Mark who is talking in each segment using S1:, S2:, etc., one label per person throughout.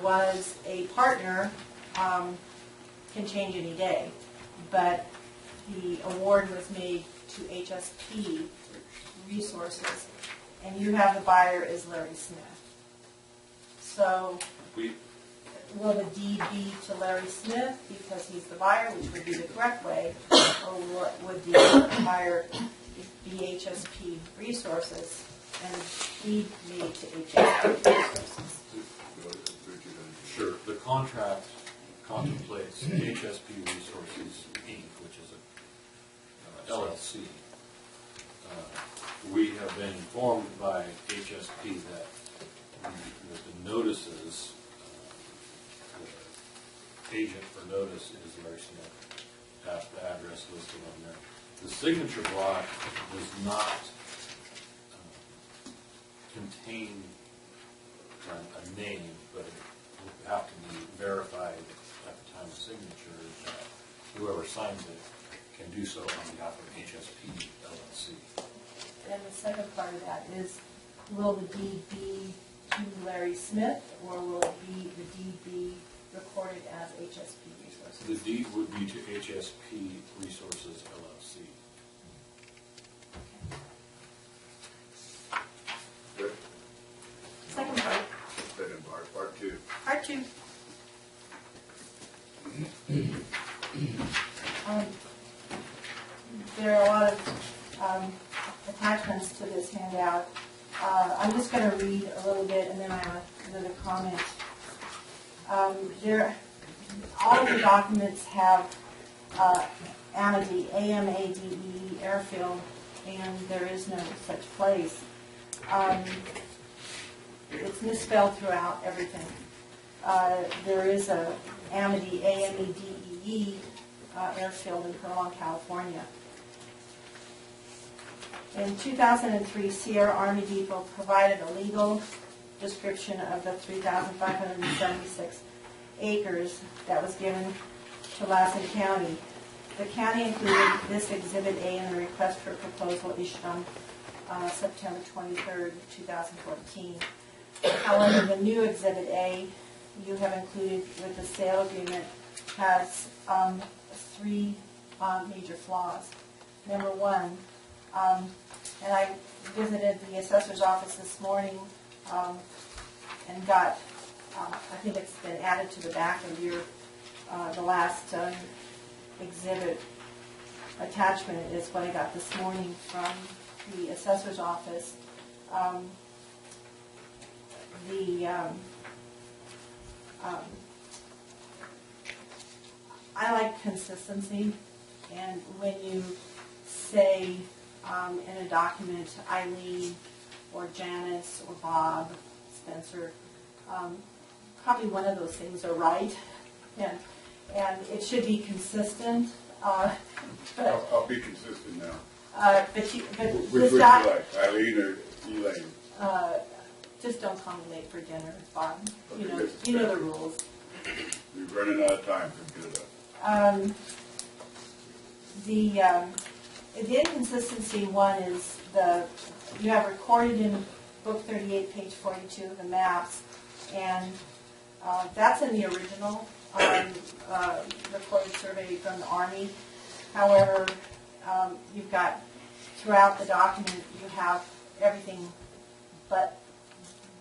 S1: was a partner, can change any day, but the award was made to HSP Resources, and you have the buyer is Larry Smith. So will the deed be to Larry Smith because he's the buyer, which would be the correct way, or would the buyer be HSP Resources and deed made to HSP Resources?
S2: Sure. The contract contemplates HSP Resources, Inc., which is a LLC. We have been informed by HSP that the notices, the agent for notice is Larry Smith, the address listed on there. The signature block does not contain a name, but it would have to be verified at the time of signature that whoever signs it can do so on behalf of HSP LLC.
S1: And the second part of that is, will the deed be to Larry Smith, or will the deed be recorded as HSP Resources?
S2: The deed would be to HSP Resources LLC.
S3: Good.
S1: Second part.
S3: Second part, part two.
S1: Part two. There are a lot of attachments to this handout. I'm just going to read a little bit, and then I have another comment. All of the documents have AMADE, A-M-A-D-E, airfield, and there is no such place. It's misspelled throughout everything. There is a AMADE, A-M-A-D-E, airfield in Furlong, California. In 2003, Sierra Army Depot provided a legal description of the 3,576 acres that was given to Lassen County. The county included this Exhibit A in the request for proposal issued on September 23rd, 2014. However, the new Exhibit A you have included with the sale agreement has three major flaws. Number one, and I visited the assessor's office this morning and got, I think it's been added to the back of your, the last exhibit attachment is what I got this morning from the assessor's office. I like consistency, and when you say in a document Eileen or Janice or Bob, Spencer, probably one of those things are right, and it should be consistent. But
S3: I'll be consistent now.
S1: But
S3: Which
S1: this
S3: would you like, Eileen or Elaine?
S1: just don't come late for dinner, Bob.
S3: Okay,
S1: You know the rules.
S3: We're running out of time to get it up.
S1: The inconsistency one is you have recorded in book 38, page 42 of the maps, and that's in the original recorded survey from the Army. However, you've got throughout the document you have everything but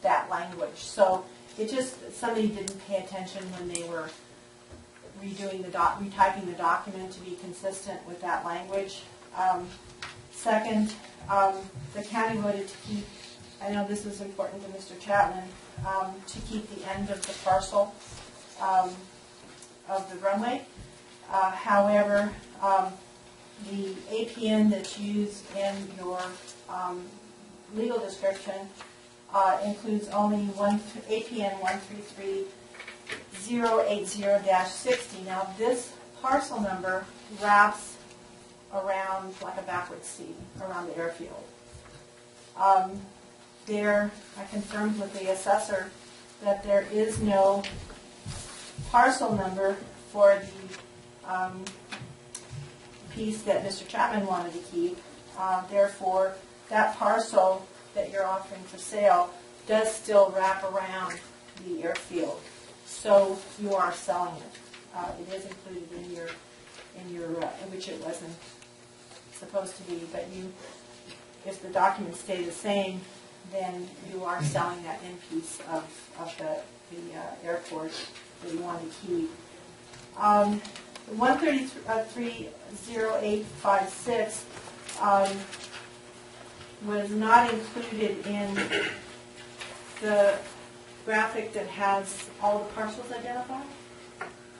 S1: that language. So it just, somebody didn't pay attention when they were retyping the document to be consistent with that language. Second, the county voted to keep, I know this was important to Mr. Chapman, to keep the end of the parcel of the runway. However, the APN that's used in your legal description includes only APN 133080-60. Now this parcel number wraps around like a backward C around the airfield. I confirmed with the assessor that there is no parcel number for the piece that Mr. Chapman wanted to keep. Therefore, that parcel that you're offering for sale does still wrap around the airfield. So you are selling it. It is included in your, which it wasn't supposed to be, but if the documents stay the same, then you are selling that end piece of the airport that you want to keep. 1330856 was not included in the graphic that has all the parcels identified.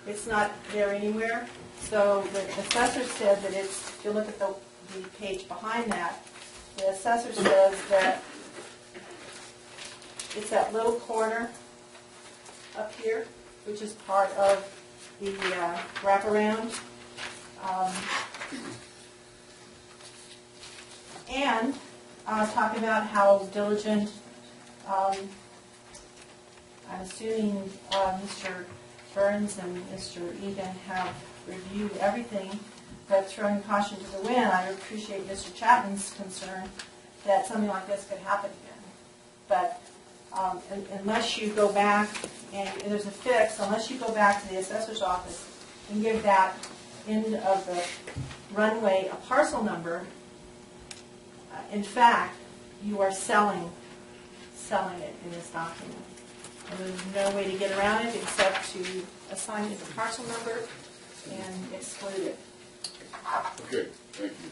S1: It's not there anywhere. So the assessor said that if you look at the page behind that, the assessor says that it's that little corner up here, which is part of the wraparound. And talk about how diligent, I'm assuming Mr. Burns and Mr. Egan have reviewed everything, but throwing caution to the wind, I appreciate Mr. Chapman's concern that something like this could happen again. But unless you go back, and there's a fix, unless you go back to the assessor's office and give that end of the runway a parcel number, in fact, you are selling it in this document. And there's no way to get around it except to assign it a parcel number and exclude it.
S3: Okay, thank you.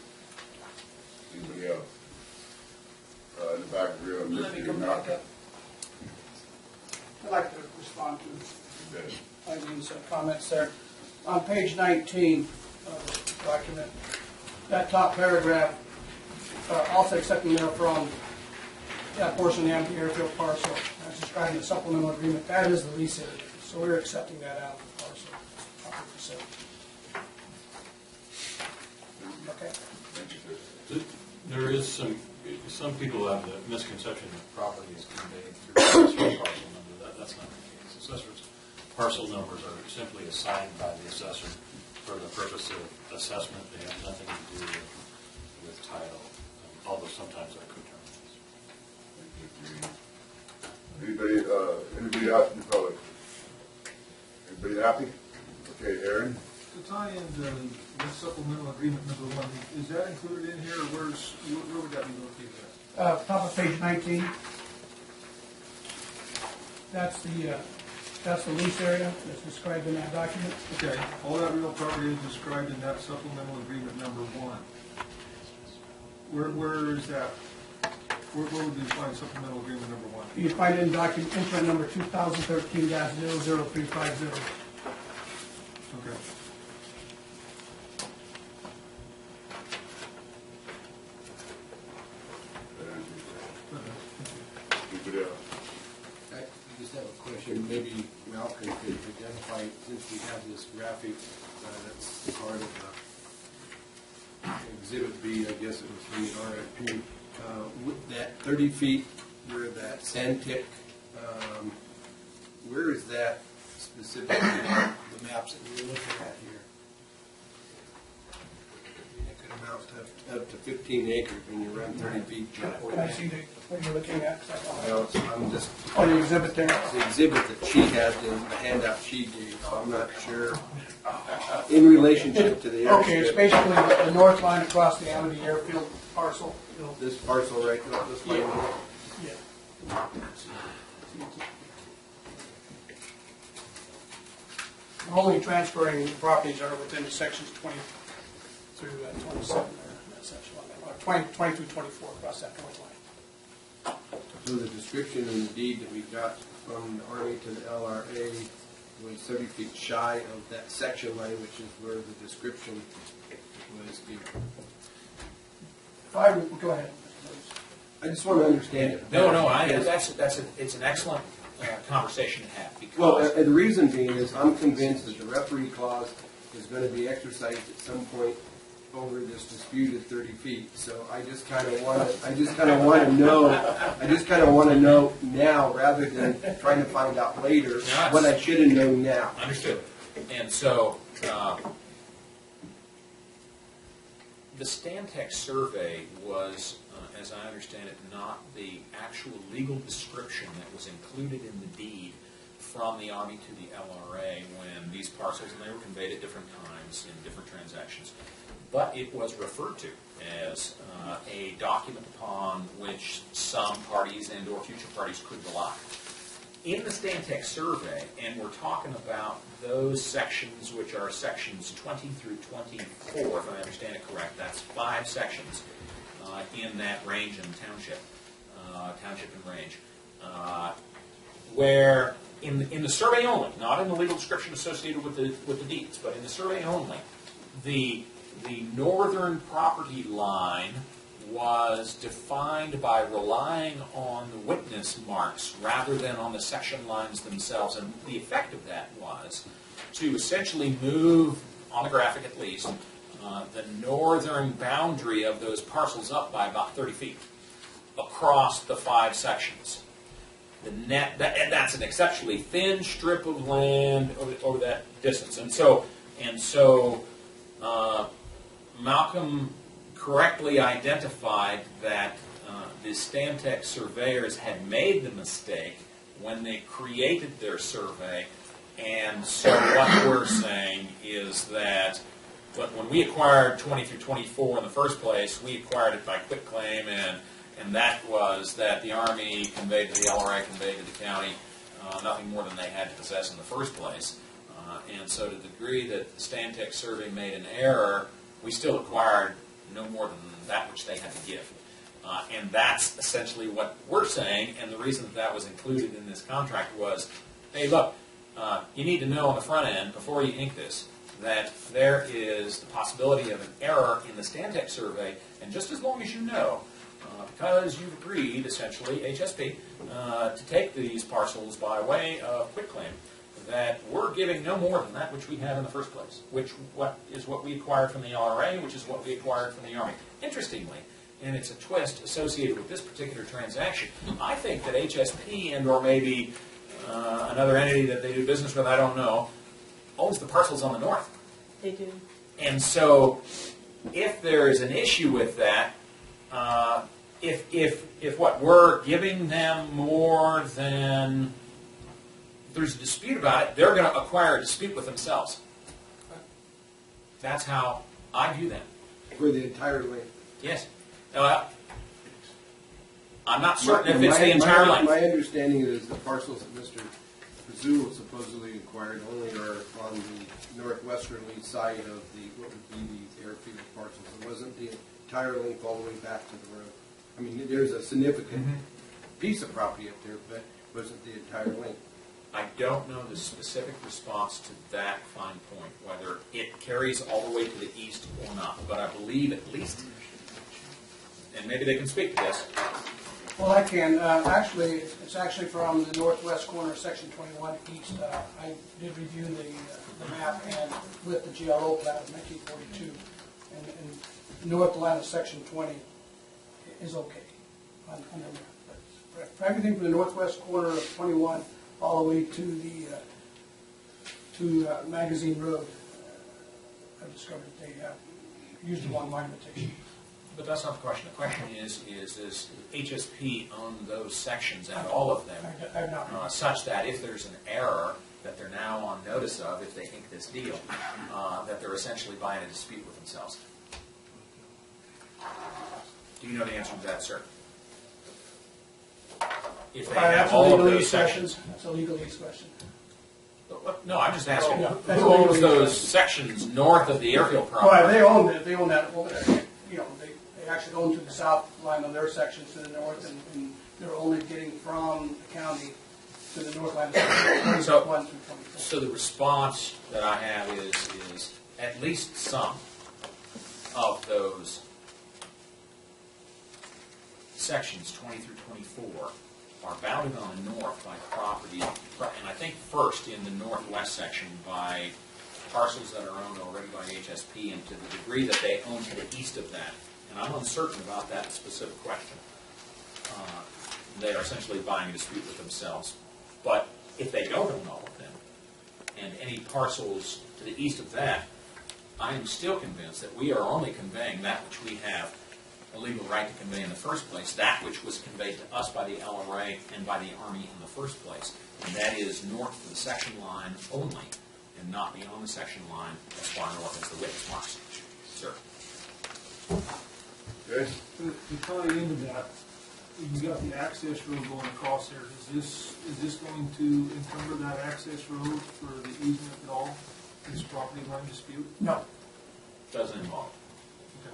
S3: Anybody else? In the back of the room,
S4: Let me
S3: Mr.
S4: come
S3: Malcolm.
S4: back up. I'd like to respond to
S3: Okay.
S4: Eileen's comments there. On page 19 of the document, that top paragraph, also accepting there from that portion of the empty airfield parcel, as described in the supplemental agreement, that is the lease area. So we're accepting that out of the parcel. 100%. Okay.
S3: Thank you, sir.
S2: There is some people have the misconception that property is conveyed through assessor's parcel number. That's not the case. Assessor's parcel numbers are simply assigned by the assessor for the purpose of assessment. They have nothing to do with title, although sometimes they're coterminous.
S3: Anybody else in the public? Anybody happy? Okay, Aaron?
S5: To tie in the supplemental agreement number 1, is that included in here, or where would that be located at?
S4: Top of page 19. That's the lease area that's described in that document.
S5: Okay, all that real property is described in that supplemental agreement number 1. Where is that? Where would you find supplemental agreement number 1?
S4: You find it in document instrument number 2013-00350.
S5: Okay.
S3: Anybody else?
S6: I just have a question, maybe Malcolm could identify, since we have this graphic that's part of Exhibit B, I guess it was from the RFP, with that 30 feet where that sand tick, where is that specifically, the maps that we're looking at here? It could amount to up to 15 acres when you run 30 feet.
S4: Can I see what you're looking at?
S6: Well, I'm just
S4: Oh, the exhibit there.
S6: the exhibit that she had in the handout she gave, so I'm not sure in relationship to the airstrip.
S4: Okay, it's basically the north line across the Amity airfield parcel.
S6: This parcel right now, this line.
S4: Yeah. Only transferring properties are within the sections 20 through 27 there, that section line, or 20 through 24 across that north line.
S6: So the description in the deed that we got from the Army to the LRA was 30 feet shy of that section line, which is where the description was given.
S4: Go ahead.
S6: I just want to understand it.
S7: No, it's an excellent conversation to have. Because
S6: Well, and the reason being is I'm convinced that the referee clause is going to be exercised at some point over this disputed 30 feet. So I just kind of want to know now rather than trying to find out later what I should have known now.
S7: Understood. And so the Stantec survey was, as I understand it, not the actual legal description that was included in the deed from the Army to the LRA when these parcels, and they were conveyed at different times in different transactions, but it was referred to as a document upon which some parties and or future parties could rely. In the Stantec survey, and we're talking about those sections which are sections 20 through 24, if I understand it correct, that's 5 sections in that range and township and range, where in the survey only, not in the legal description associated with the deeds, but in the survey only, the northern property line was defined by relying on the witness marks rather than on the section lines themselves. And the effect of that was to essentially move, on the graphic at least, the northern boundary of those parcels up by about 30 feet across the 5 sections. And that's an exceptionally thin strip of land over that distance. And so Malcolm correctly identified that the Stantec surveyors had made the mistake when they created their survey. And so what we're saying is that when we acquired 20 through 24 in the first place, we acquired it by quitclaim, and that was that the Army conveyed to the LRA, conveyed to the county, nothing more than they had to possess in the first place. And so to the degree that the Stantec survey made an error, we still acquired no more than that which they had to give. And that's essentially what we're saying, and the reason that was included in this contract was, hey, look, you need to know on the front end, before you ink this, that there is the possibility of an error in the Stantec survey, and just as long as you know, because you've agreed, essentially, HSP, to take these parcels by way of quitclaim, that we're giving no more than that which we have in the first place, which is what we acquired from the LRA, which is what we acquired from the Army. Interestingly, and it's a twist associated with this particular transaction, I think that HSP and or maybe another entity that they do business with, I don't know, owns the parcels on the north.
S1: They do.
S7: And so if there is an issue with that, if what we're giving them more than, if there's a dispute about it, they're going to acquire a dispute with themselves. That's how I view that.
S6: For the entire length.
S7: Yes. I'm not certain if it's the entire length.
S6: My understanding is the parcels that Mr. Pazul supposedly acquired only are on the northwesterly side of what would be the airfield parcels. It wasn't the entire length all the way back to the road. I mean, there's a significant piece of property up there, but it wasn't the entire length.
S7: I don't know the specific response to that fine point, whether it carries all the way to the east or not, but I believe at least, and maybe they can speak to this.
S4: Well, I can. Actually, it's actually from the northwest corner of Section 21 east. I did review the map and with the GLO plat of 1942, and north line of Section 20 is okay on the map. But for everything from the northwest corner of 21 all the way to the Magazine Road, I've discovered that they have used the one line limitation.
S7: But that's not the question. The question is HSP own those sections and all of them,
S4: I have not.
S7: such that if there's an error that they're now on notice of, if they ink this deal, that they're essentially buying a dispute with themselves. Do you know the answer to that, sir? If they have
S4: That's
S7: all
S4: a
S7: of
S4: legalese
S7: those sections.
S4: question. That's a legalese question.
S7: No, I'm just asking,
S4: Yeah, that's
S7: who
S4: a
S7: owns
S4: legalese
S7: those
S4: question.
S7: sections north of the airfield
S4: Well,
S7: property?
S4: they own it. They own that over there. You know, they actually own to the south line on their sections to the north, and they're only getting from the county to the north line of Section 21 through 24.
S7: So the response that I have is at least some of those sections 20 through 24 are bounded on the north by property, and I think first in the northwest section by parcels that are owned already by HSP, and to the degree that they own to the east of that. And I'm uncertain about that specific question. They are essentially buying a dispute with themselves. But if they don't own all of them, and any parcels to the east of that, I am still convinced that we are only conveying that which we have a legal right to convey in the first place, that which was conveyed to us by the LRA and by the Army in the first place. And that is north of the section line only, and not beyond the section line as far north as the witness marks. Sir.
S3: Okay,
S5: To tie into that, you got the access road going across there. Is this going to encumber that access road for the easement at all? This property line dispute?
S4: No,
S7: Doesn't involve.
S5: Okay.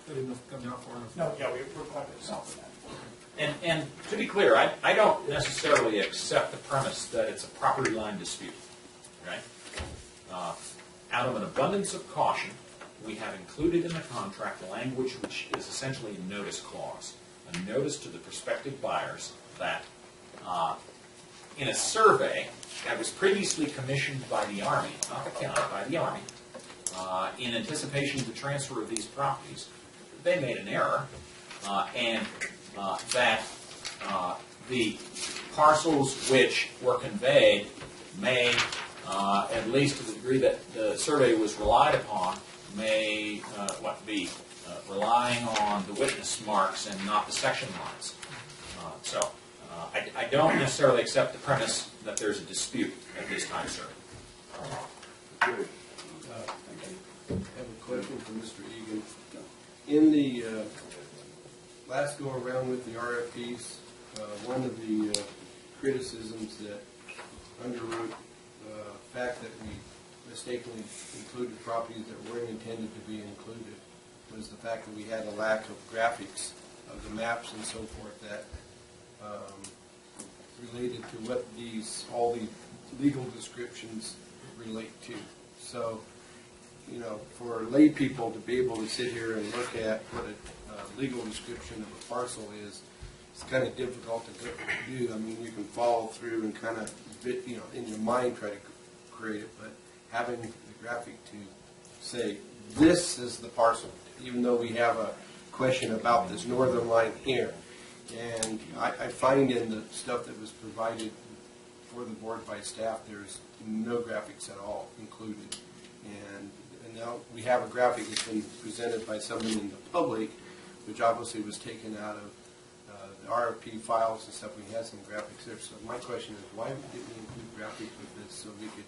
S5: I didn't know if it come down far enough.
S4: no, yeah, we're quite a bit south of that.
S7: And to be clear, I don't necessarily accept the premise that it's a property line dispute, right? Out of an abundance of caution, we have included in the contract language which is essentially a notice clause, a notice to the prospective buyers that in a survey that was previously commissioned by the Army, not the county, by the Army, in anticipation of the transfer of these properties, they made an error, and that the parcels which were conveyed may, at least to the degree that the survey was relied upon, may be relying on the witness marks and not the section lines. I don't necessarily accept the premise that there's a dispute at this time, sir.
S3: good.
S6: I have a question for Mr. Egan. In the last go around with the RFPs, one of the criticisms that underwrote the fact that we mistakenly included properties that weren't intended to be included was the fact that we had a lack of graphics of the maps and so forth that related to what all the legal descriptions relate to. So, you know, for lay people to be able to sit here and look at what a legal description of a parcel is, it's kind of difficult to do. I mean, you can follow through and kind of, you know, in your mind try to create it, but having the graphic to say, this is the parcel, even though we have a question about this northern line here. And I find in the stuff that was provided for the board by staff, there's no graphics at all included. And now we have a graphic that's been presented by someone in the public, which obviously was taken out of the RFP files and stuff. We had some graphics there. So my question is, why didn't we include graphics with this so we could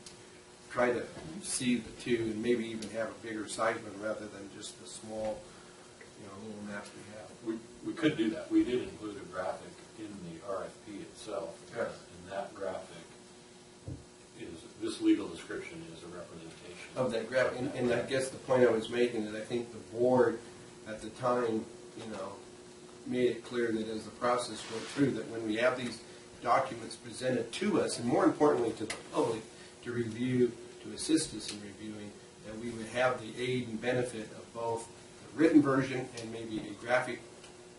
S6: try to see the two and maybe even have a bigger size one rather than just the small, you know, little maps we have?
S2: We could do that. We did include a graphic in the RFP itself.
S3: Yes.
S2: And that graphic this legal description is a representation
S6: Of that graphic, and I guess the point I was making is I think the board at the time, you know, made it clear that as the process went through, that when we have these documents presented to us, and more importantly to the public, to review, to assist us in reviewing, that we would have the aid and benefit of both the written version and maybe a graphic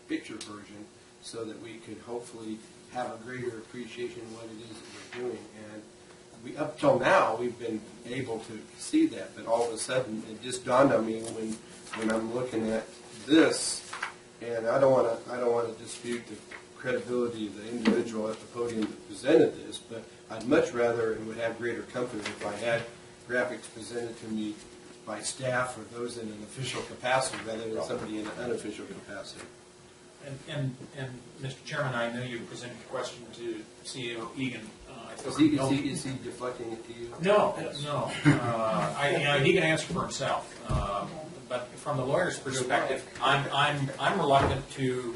S6: picture version, so that we could hopefully have a greater appreciation of what it is that we're doing. And up till now, we've been able to see that, but all of a sudden, it just dawned on me when I'm looking at this, and I don't want to dispute the credibility of the individual at the podium that presented this, but I'd much rather and would have greater comfort if I had graphics presented to me by staff or those in an official capacity rather than somebody in an unofficial capacity.
S7: And Mr. Chairman, I know you presented a question to CEO Egan.
S6: Is he deflecting it to you?
S7: No. He can answer for himself. But from the lawyer's perspective, I'm reluctant to.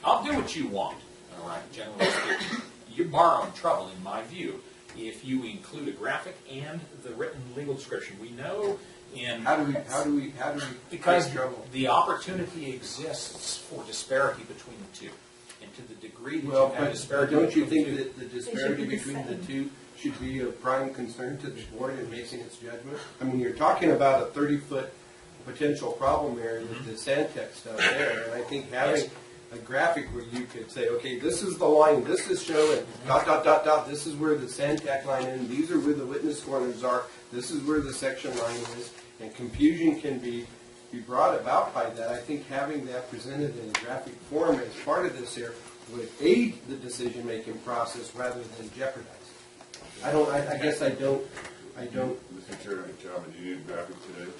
S7: I'll do what you want. All right, generally speaking, you're borrowing trouble, in my view, if you include a graphic and the written legal description. We know in
S6: How do we
S7: because
S6: face trouble?
S7: the opportunity exists for disparity between the two, and to the degree that
S6: Well,
S7: you have
S6: but
S7: disparity,
S6: don't you
S7: between
S6: think
S7: the two,
S6: that the disparity between the two should be of prime concern to the board in making its judgment? I mean, you're talking about a 30-foot potential problem area with the Sandtech stuff there, and I think having a graphic where you could say, okay, this is the line, this is showing, ... this is where the Sandtech line is, these are where the witness corners are, this is where the section line is, and confusion can be brought about by that. I think having that presented in a graphic form as part of this here would aid the decision-making process rather than jeopardize it. I guess I don't I don't.
S3: Mr. Chairman, Calvin, do you need a graphic today?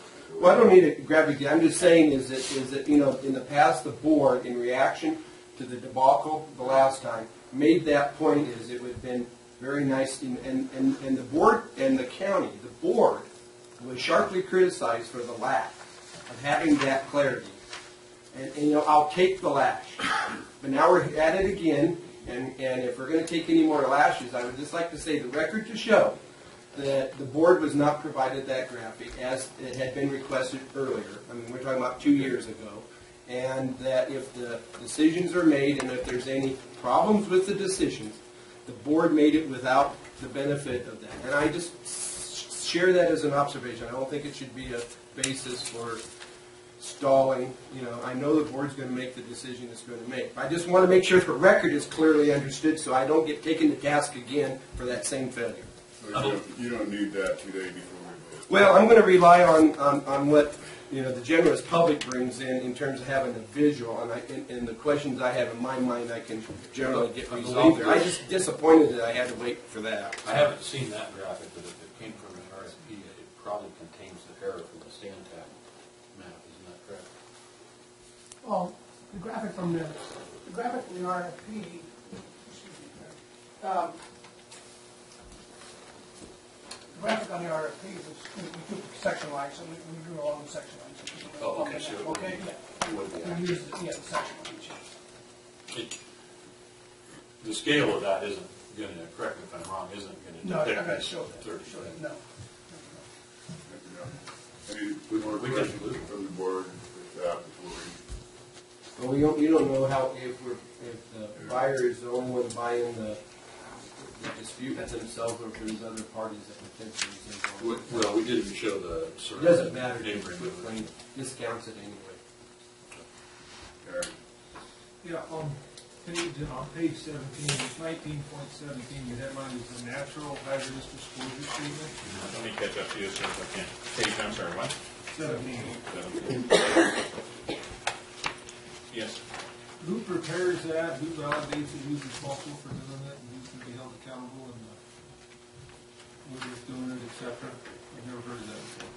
S6: Well, I don't need a graphic. I'm just saying is that you know, in the past, the board, in reaction to the debacle the last time, made that point is it would have been very nice, and the board and the county, the board was sharply criticized for the lack of having that clarity. And you know, I'll take the lash, but now we're at it again, and if we're going to take any more lashes, I would just like to say the record to show that the board was not provided that graphic as it had been requested earlier. I mean, we're talking about 2 years ago. And that if the decisions are made and if there's any problems with the decisions, the board made it without the benefit of that. And I just share that as an observation. I don't think it should be a basis for stalling. You know, I know the board's going to make the decision it's going to make. I just want to make sure the record is clearly understood so I don't get taken to task again for that same failure.
S3: So you don't need that today before we vote.
S6: Well, I'm going to rely on what, you know, the generous public brings in terms of having a visual, and the questions I have in my mind I can generally get resolved there. I'm just disappointed that I had to wait for that.
S2: I haven't seen that graphic, but if it came from an RFP, it probably contains the error from the Stantec map, isn't that correct?
S4: Well, the graphic from the RFP, the graphic on the RFP was, we took section lines, and we drew along the section lines.
S2: Oh, okay, so it would-
S4: Okay, yeah.
S2: Would be
S4: We used, the section lines, yeah.
S2: The scale of that isn't going to, correct me if I'm wrong, isn't going to
S4: No, I
S2: depict
S4: gotta
S2: this
S4: show that,
S2: 30.
S4: show that, no.
S3: Any more
S2: We can-
S3: questions from the board, staff, before we?
S6: Well, you don't know how, if the buyer is the only one buying the dispute themselves, or if there's other parties that potentially is involved.
S2: Well, we didn't show the
S6: It
S2: sort of
S6: doesn't matter,
S2: neighboring.
S6: it discounts it anyway.
S3: Aaron?
S5: Yeah, on page 17, it's 19.17, your headline is the natural hazardous disclosure statement.
S7: Let me catch up to you as soon as I can. Page, I'm sorry, what?
S5: 17.
S7: Yes.
S5: Who prepares that, who validates it, who's responsible for doing it, and who can be held accountable, and whether it's doing it, et cetera? I've never heard of that before.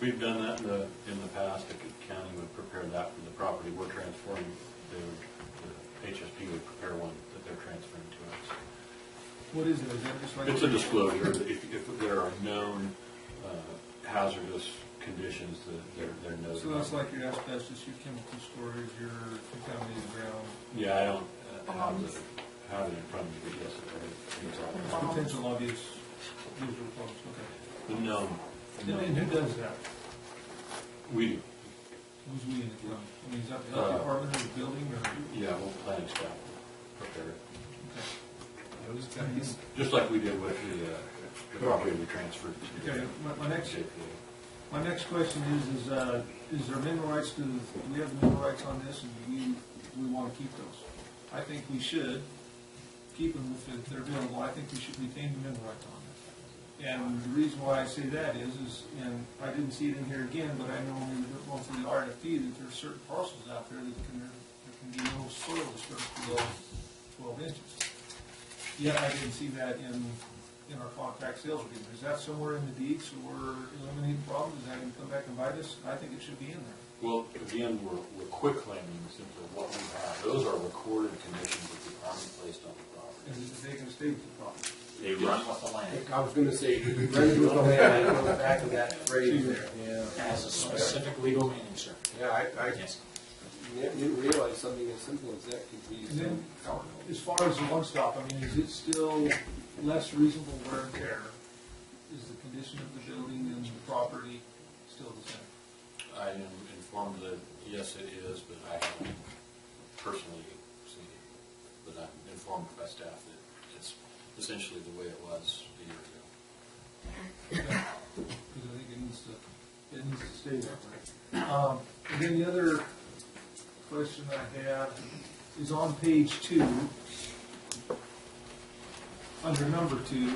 S2: We've done that in the past. The county would prepare that for the property we're transferring. The HSP would prepare one that they're transferring to us.
S5: What is it? Is that just like?
S2: It's a disclosure. If there are known hazardous conditions, that they're noted.
S5: So that's like your asbestos, your chemical storage, your contaminated ground.
S2: Yeah, I don't have it in front of me, but yes, it's all.
S5: Potential obvious usual problems, okay.
S2: The known.
S5: And who does that?
S2: We do.
S5: Who's we in the county? I mean, is that the health department or the building or?
S2: Yeah, well, planning staff prepare it.
S5: Okay.
S2: Just like we did with the property we transferred to.
S5: Okay, my next question is there mineral rights do we have mineral rights on this, and do we want to keep those? I think we should keep them if they're available. I think we should retain the mineral rights on it. And the reason why I say that is, and I didn't see it in here again, but I know when we were going through the RFP that there are certain parcels out there that there can be no soil disturbance below 12 inches. Yet I didn't see that in our contract sales agreement. Is that somewhere in the deeds, so we're eliminating problems? Is that going to come back and bite us? I think it should be in there.
S2: Well, again, we're quick claiming simply what we have. Those are recorded conditions that the Army placed on the property.
S5: And they can stay with the property.
S7: They run with the land.
S6: I was going to say, runs with the land, I go back to that phrase there. Yeah.
S7: Has a specific legal meaning, sir.
S6: Yeah, I
S7: Yes.
S6: didn't realize something as simple as that could be.
S5: And then, as far as the one-stop, I mean, is it still less reasonable wear and tear? Is the condition of the building and the property still the same?
S2: I am informed that, yes, it is, but I haven't personally seen it. But I'm informed by staff that it's essentially the way it was a year ago.
S5: Because I think it needs to stay that way. And then the other question I have is on page 2, under number 2, in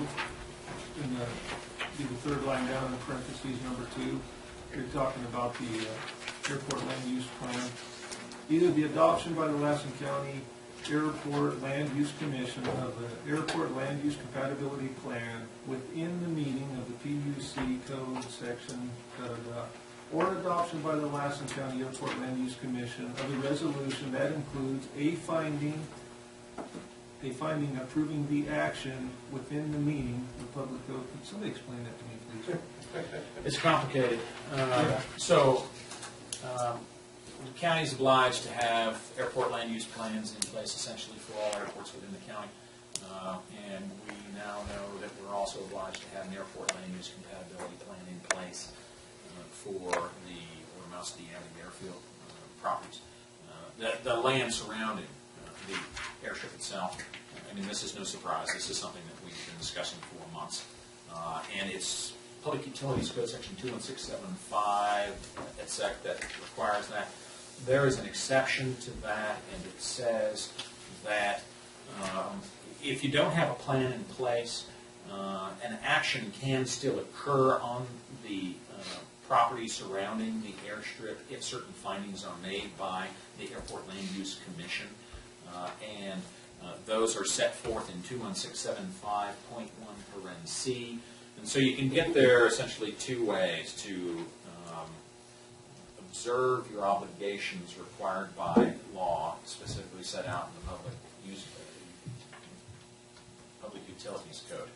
S5: the third line down in parentheses, number 2, you're talking about the airport land use plan. Either the adoption by the Lassen County Airport Land Use Commission of an airport land use compatibility plan within the meaning of PUC code section, or an adoption by the Lassen County Airport Land Use Commission of a resolution that includes a finding approving the action within the meaning of the public code. Could somebody explain that to me, please?
S7: It's complicated. The county is obliged to have airport land use plans in place essentially for all airports within the county. And we now know that we're also obliged to have an airport land use compatibility plan in place for the Mouse D airfield properties. The land surrounding the airstrip itself, I mean, this is no surprise. This is something that we've been discussing for months. And it's Public Utilities Code Section 21675, etc., that requires that. There is an exception to that, and it says that if you don't have a plan in place, an action can still occur on the property surrounding the airstrip if certain findings are made by the Airport Land Use Commission. And those are set forth in 21675.1(c). And so you can get there essentially two ways: to observe your obligations required by law, specifically set out in the Public Utilities Code.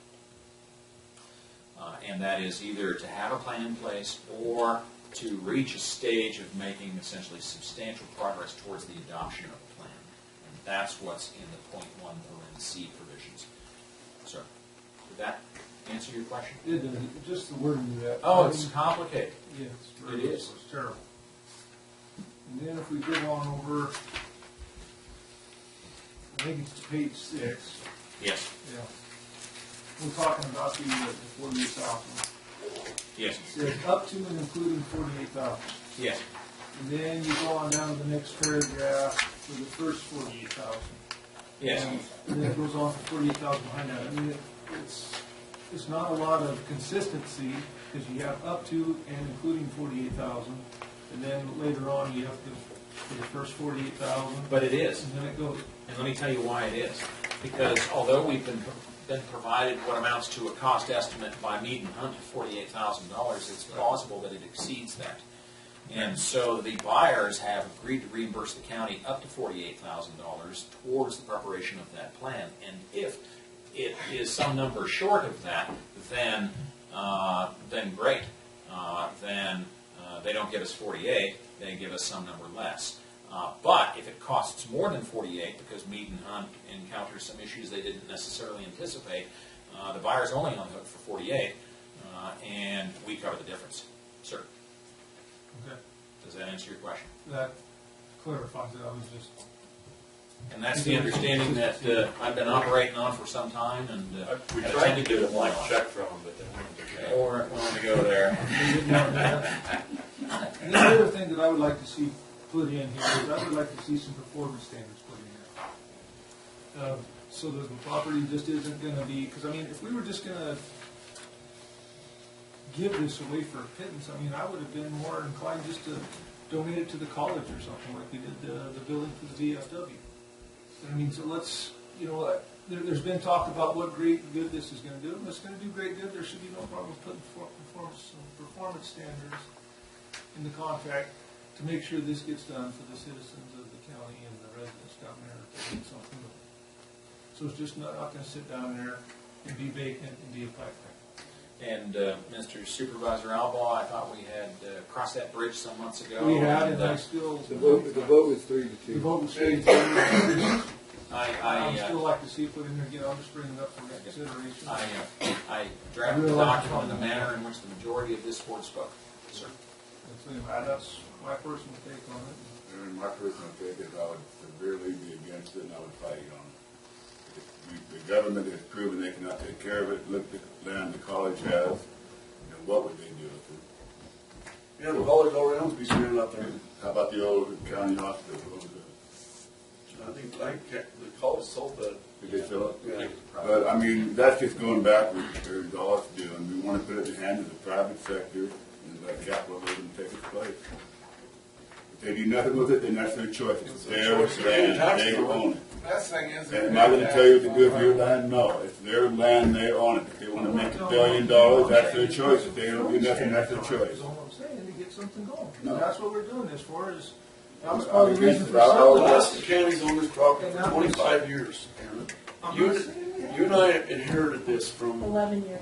S7: And that is either to have a plan in place or to reach a stage of making essentially substantial progress towards the adoption of a plan. And that's what's in the .1(c) provisions. So, did that answer your question?
S5: It does. Just the wording of that.
S7: Oh, it's complicated.
S5: Yes,
S7: It is.
S5: It's terrible. And then if we go on over, I think it's page 6.
S7: Yes.
S5: Yeah. We're talking about the 48,000.
S7: Yes.
S5: It says up to and including 48,000.
S7: Yes.
S5: And then you go on down to the next paragraph for the first 48,000.
S7: Yes.
S5: And then it goes on for 48,000 behind that. I mean, it's not a lot of consistency because you have up to and including 48,000, and then later on you have for the first 48,000.
S7: But it is.
S5: And then it goes.
S7: And let me tell you why it is. Because although we've been provided what amounts to a cost estimate by Mead and Hunt of $48,000, it's plausible that it exceeds that. And so the buyers have agreed to reimburse the county up to $48,000 towards the preparation of that plan. And if it is some number short of that, then great. Then they don't give us 48; they give us some number less. But if it costs more than 48 because Mead and Hunt encounters some issues they didn't necessarily anticipate, the buyer's only on the hook for 48, and we cover the difference. Sir,
S5: Okay.
S7: does that answer your question?
S5: That clarifies it. I was just.
S7: And that's the understanding that I've been operating on for some time, and
S2: We
S7: had
S2: tried to
S7: attended
S2: get a
S7: to
S2: blank
S7: it.
S2: check from them, but they weren't.
S7: Or willing to go there.
S5: And the other thing that I would like to see put in here is I would like to see some performance standards put in here. So that the property just isn't going to be, because I mean, if we were just going to give this away for a pittance, I mean, I would have been more inclined just to donate it to the college or something like we did the building for the VFW. I mean, so let's, there's been talk about what great good this is going to do. If it's going to do great good, there should be no problem with putting performance standards in the contract to make sure this gets done for the citizens of the county and the residents down there to get something. So it's just not going to sit down there and be vacant and be a pipe thing.
S7: And Mr. Supervisor Albaugh, I thought we had crossed that bridge some months ago.
S5: We had, and I
S7: and,
S5: still.
S6: The vote was 3-2.
S5: The vote was 3-2.
S7: I
S5: I'd still like to see it put in there again. I'll just bring it up for consideration.
S7: I drafted the document in the manner in which the majority of this board spoke. Sir.
S5: That's my personal take on it.
S3: And my personal take is I would severely be against it, and I would fight on it. The government has proven they cannot take care of it. Look at the land the college has, and what would they do with it?
S8: Yeah, the college already owns a piece of land out there.
S3: How about the old county hospital?
S8: I think the college sold that.
S3: Did they sell it?
S8: Yeah.
S3: But, I mean, that's just going backwards, there's all it's doing. We want to put it in the hands of the private sector and let capitalism take its place. If they do nothing with it, then that's their choice. It's
S8: their
S3: their
S8: choice. They're
S3: land,
S8: tax
S3: they
S8: for it.
S3: own it.
S8: Last thing is.
S3: And am I gonna tell you what to do with your land? No, it's their land, they own it. If they wanna make $1 billion, that's their choice. If they don't do nothing, that's their choice.
S5: That's all I'm saying, to get something going.
S3: No.
S5: That's what we're doing this for, is, that was
S3: I'm
S5: part of the
S3: against
S5: reason
S3: it.
S5: for
S3: I'll-
S5: selling.
S8: Lassen County's owned this property
S5: And
S8: for
S5: that was-
S8: 25 years.
S5: I'm
S8: You,
S5: not saying
S8: you and I inherited this from,
S1: 11 years.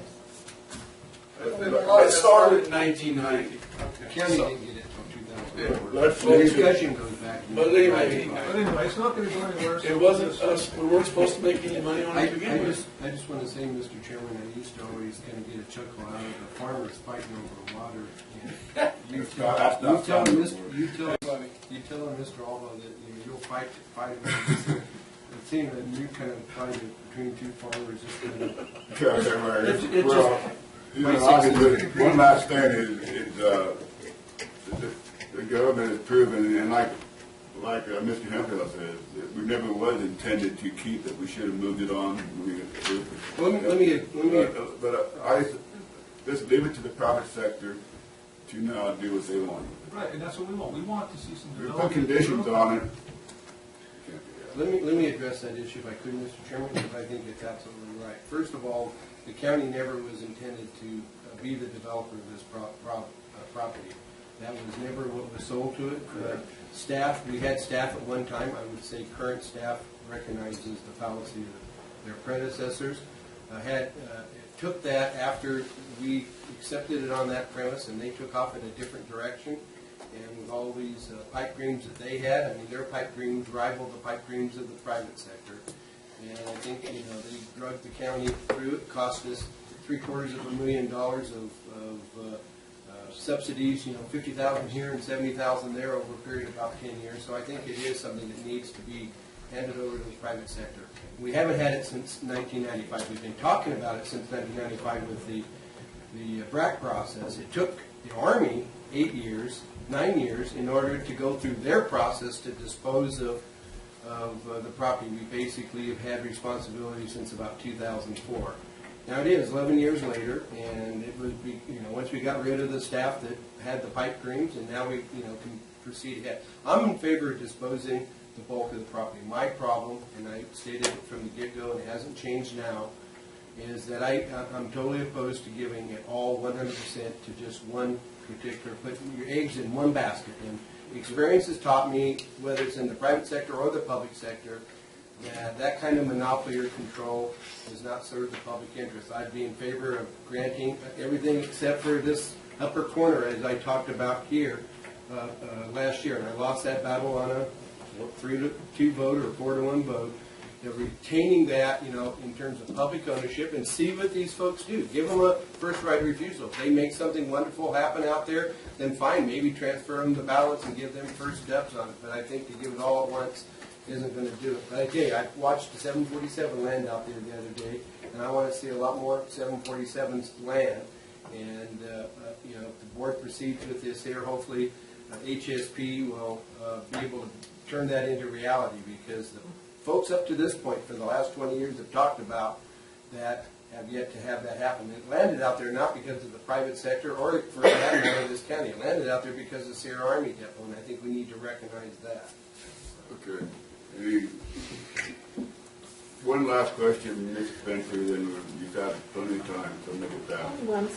S8: it started in 1990.
S6: The county didn't get it until 2000.
S3: Let's
S6: The
S3: leave it.
S6: discussion goes back. to
S8: But anyway,
S6: 1995.
S5: But anyway, it's not gonna go anywhere. so
S8: It wasn't
S5: just-
S8: us, we weren't supposed to make any money on it to begin with.
S6: I just want to say, Mr. Chairman, I used to always kind of get a chuckle out of the farmers fighting over water. And you tell,
S3: That's not
S6: you tell
S3: funny.
S6: you tell Mr. Alva that you'll fight it. It seemed that you kind of fight it between two farmers. Just kind of, It
S3: Well, you know, obviously, one last thing is the government has proven, and like Mr. Hemphill says, that we never was intended to keep it. We should have moved it on.
S6: let me
S3: But I just leave it to the private sector to now do what they want.
S5: Right, and that's what we want. We want to see some
S3: We put
S5: development.
S3: conditions on it.
S6: Let me address that issue if I could, Mr. Chairman, because I think it's absolutely right. First of all, the county never was intended to be the developer of this property. That was never what was sold to it. Staff, we had staff at one time, I would say current staff recognizes the fallacy of their predecessors. Took that after we accepted it on that premise, and they took off in a different direction. And with all these pipe dreams that they had, I mean, their pipe dreams rival the pipe dreams of the private sector. And I think, they drugged the county through it, cost us $750,000 of subsidies, $50,000 here and $70,000 there over a period of about 10 years. So I think it is something that needs to be handed over to the private sector. We haven't had it since 1995. We've been talking about it since 1995 with the BRAC process. It took the Army 9 years in order to go through their process to dispose of the property. We basically have had responsibility since about 2004. Now it is 11 years later, and it would be, once we got rid of the staff that had the pipe dreams, and now we, can proceed ahead. I'm in favor of disposing the bulk of the property. My problem, and I stated it from the get-go, and it hasn't changed now, is that I'm totally opposed to giving it all 100% to just one particular, putting your eggs in one basket. And experience has taught me, whether it's in the private sector or the public sector, that kind of monopoly or control does not serve the public interest. I'd be in favor of granting everything except for this upper corner, as I talked about here last year, and I lost that battle on a 3-2 vote or 4-1 vote. Retaining that, in terms of public ownership, and see what these folks do. Give them a first right of refusal. If they make something wonderful happen out there, then fine, maybe transfer them the ballots and give them first steps on it. But I think to give it all at once isn't going to do it. But I tell you, I watched the 747 land out there the other day, and I want to see a lot more 747s land. And if the board proceeds with this here, hopefully HSP will be able to turn that into reality, because the folks up to this point for the last 20 years have talked about that, have yet to have that happen. It landed out there not because of the private sector or for that matter this county. It landed out there because of the Sierra Army Depot, and I think we need to recognize that.
S3: Okay. One last question, Ms. Spencer, then you've got plenty of time, so make it fast.
S1: Only ones.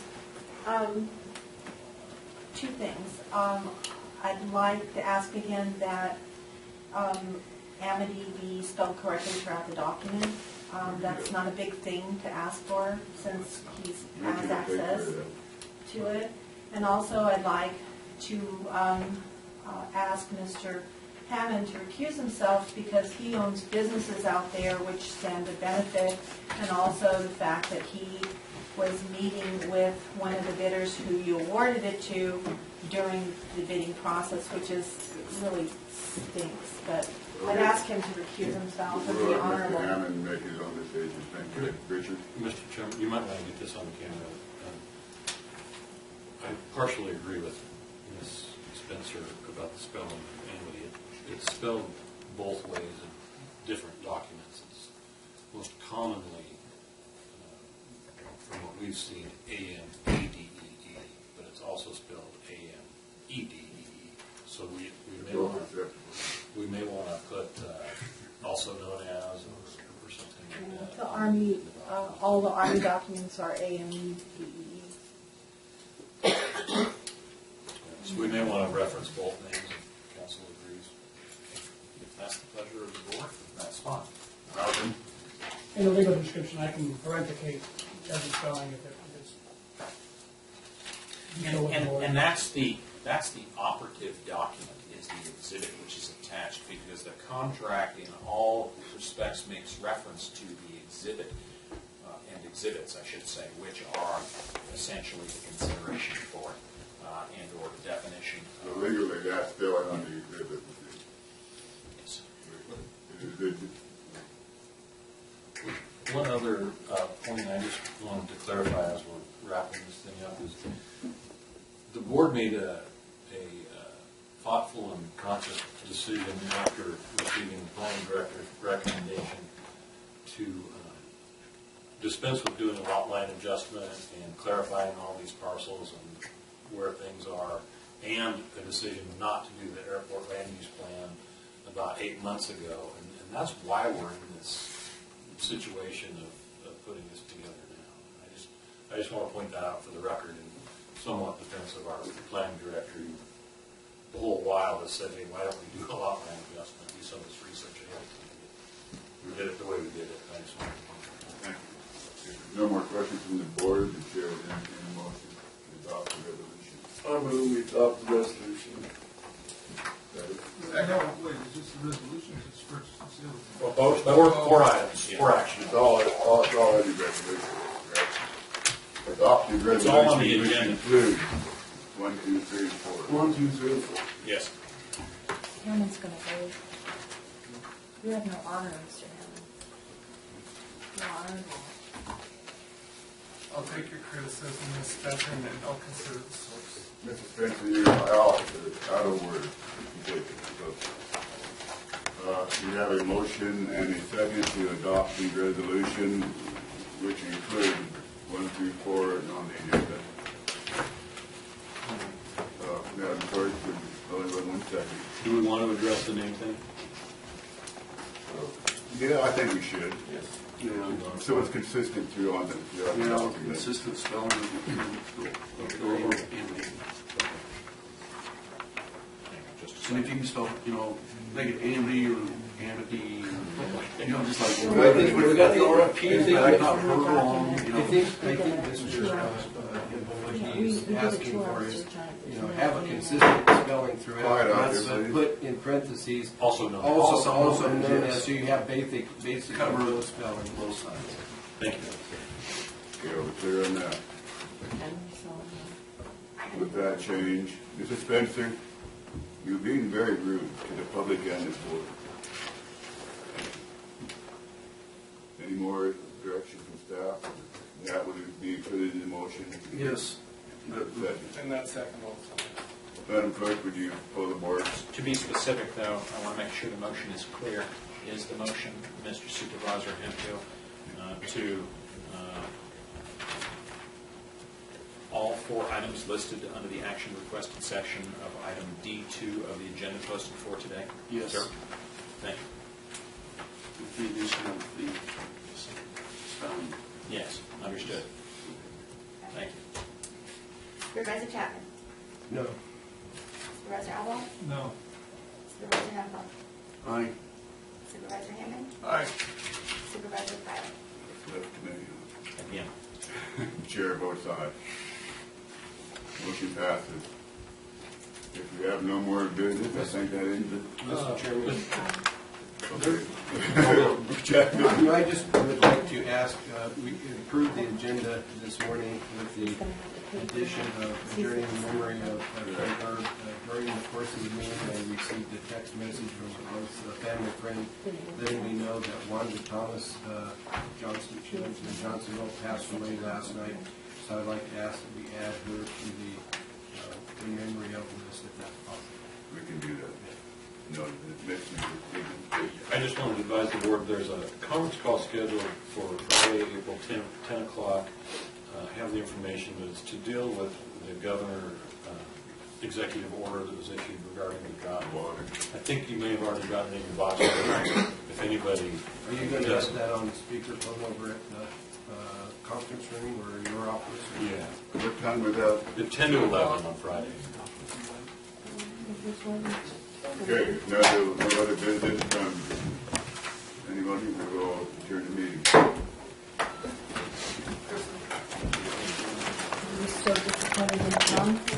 S1: Two things. I'd like to ask again that Amity be spelled correctly throughout the document. That's not a big thing to ask for, since he has access to it. And also I'd like to ask Mr. Hammond to recuse himself, because he owns businesses out there which stand to benefit, and also the fact that he was meeting with one of the bidders who you awarded it to during the bidding process, which is really stinks. But I'd ask him to recuse himself and be honorable.
S3: Mr. Hammond make his own decision. Thank you. Richard?
S2: Mr. Chairman, you might want to get this on the camera. I partially agree with Ms. Spencer about the spelling of Amity. It's spelled both ways in different documents. It's most commonly, from what we've seen, A-M-A-D-E-E, but it's also spelled A-M-E-D-E-E. So we
S3: Both acceptable.
S2: may want to put also known as or something like that.
S1: The Army, all the Army documents are AME, PEE.
S2: So we may want to reference both names if council agrees.
S7: If that's the pleasure of the board, that's fine.
S3: Malcolm?
S4: In the legal description, I can parenthicate every spelling if it's.
S7: And that's the operative document, is the exhibit which is attached, because the contract in all respects makes reference to the exhibit, and exhibits, I should say, which are essentially the consideration for it, and or the definition.
S3: So legally, that's still on the exhibit.
S7: Yes.
S2: One other point I just wanted to clarify as we're wrapping this thing up is the board made a thoughtful and conscious decision after receiving the planning director's recommendation to dispense with doing a lot line adjustment and clarifying all these parcels and where things are, and a decision not to do the airport land use plan about 8 months ago. And that's why we're in this situation of putting this together now. I just want to point that out for the record, and somewhat defense of our planning director, who the whole while has said, hey, why don't we do a lot line adjustment, do some of this research ahead of time. We did it the way we did it. I just want to point that out.
S3: Thank you. If there's no more questions from the board, the chair will entertain a motion to adopt the resolution.
S8: I move we adopt the resolution.
S5: No, wait, is this the resolution? It's first, it's the other thing.
S2: Well, both, four items, four actions.
S3: It's already resolution, right? Adopted
S2: It's all on the
S3: resolution, which
S2: agenda.
S3: includes 1, 2, 3, 4.
S8: 1, 2, 3, 4.
S2: Yes.
S1: Hammond's gonna vote. You have no honor, Mr. Hammond. No honor at all.
S9: I'll take your criticism, Ms. Spencer, and I'll consider the source.
S3: Mr. Spencer, you're out of order. You have a motion and a second to adopt the resolution, which includes 1 through 4 on the agenda. Madam Clerk, would only run 1 second.
S2: Do we want to address the name thing?
S3: Yeah, I think we should.
S8: Yes.
S3: So it's consistent through on the document.
S8: Consistent spelling. And if you can spell, make it Andy or Amity, just like.
S6: I think we got the RFP.
S8: But I got her wrong,
S6: I think Mr. what he's asking for is, have a consistent spelling throughout.
S3: Quite
S6: That's
S3: obviously.
S6: put in parentheses.
S2: Also known.
S6: Also known as, so you have basic
S8: Cover
S6: both spelling.
S8: both sides.
S2: Thank you.
S3: Okay, we're clear on that.
S1: And so,
S3: With that change, Mrs. Spencer, you're being very rude to the public and this board. Any more direction from staff? That would be included in the motion.
S8: Yes.
S9: And that second also.
S3: Madam Clerk, would you pull the board?
S7: To be specific, though, I want to make sure the motion is clear. Is the motion, Mr. Supervisor Hemphill, to all 4 items listed under the action requested section of item D2 of the agenda posted for today?
S8: Yes.
S7: Sir? Thank you.
S8: With the addition of the spelling.
S7: Yes, understood. Thank you.
S10: Supervisor Chapman?
S6: No.
S10: Supervisor Elbow?
S5: No.
S10: Supervisor Hempel?
S8: Aye.
S10: Supervisor Hammond?
S9: Aye.
S10: Supervisor Tyler?
S3: Left to me.
S7: Again.
S3: Chair votes aye. Motion passes. If we have no more business, I think that ends it.
S6: Mr. Chairman.
S3: Okay.
S6: I just would like to ask, we approved the agenda this morning with the addition of adjourning in memory of Frank Erb. During the course of the meeting, I received a text message from both a family friend letting me know that Wanda Thomas Johnson, she lives in Johnsonville, passed away last night. So I'd like to ask that we add her to the in memory of list if that's possible.
S3: We can do that. No, next week.
S2: I just wanted to advise the board, there's a conference call scheduled for Friday, April 10 o'clock. Have the information, but it's to deal with the governor executive order that was issued regarding the drought.
S3: Water.
S2: I think you may have already gotten it in your box. If anybody
S6: Are you going to
S2: does,
S6: have that on the speakerphone over at the conference room or your office?
S2: yeah,
S3: What time was that?
S2: at 10 to 11 on Friday.
S3: Okay, if no other business from anybody, we'll adjourn the meeting.
S1: We're so disappointed in Tom.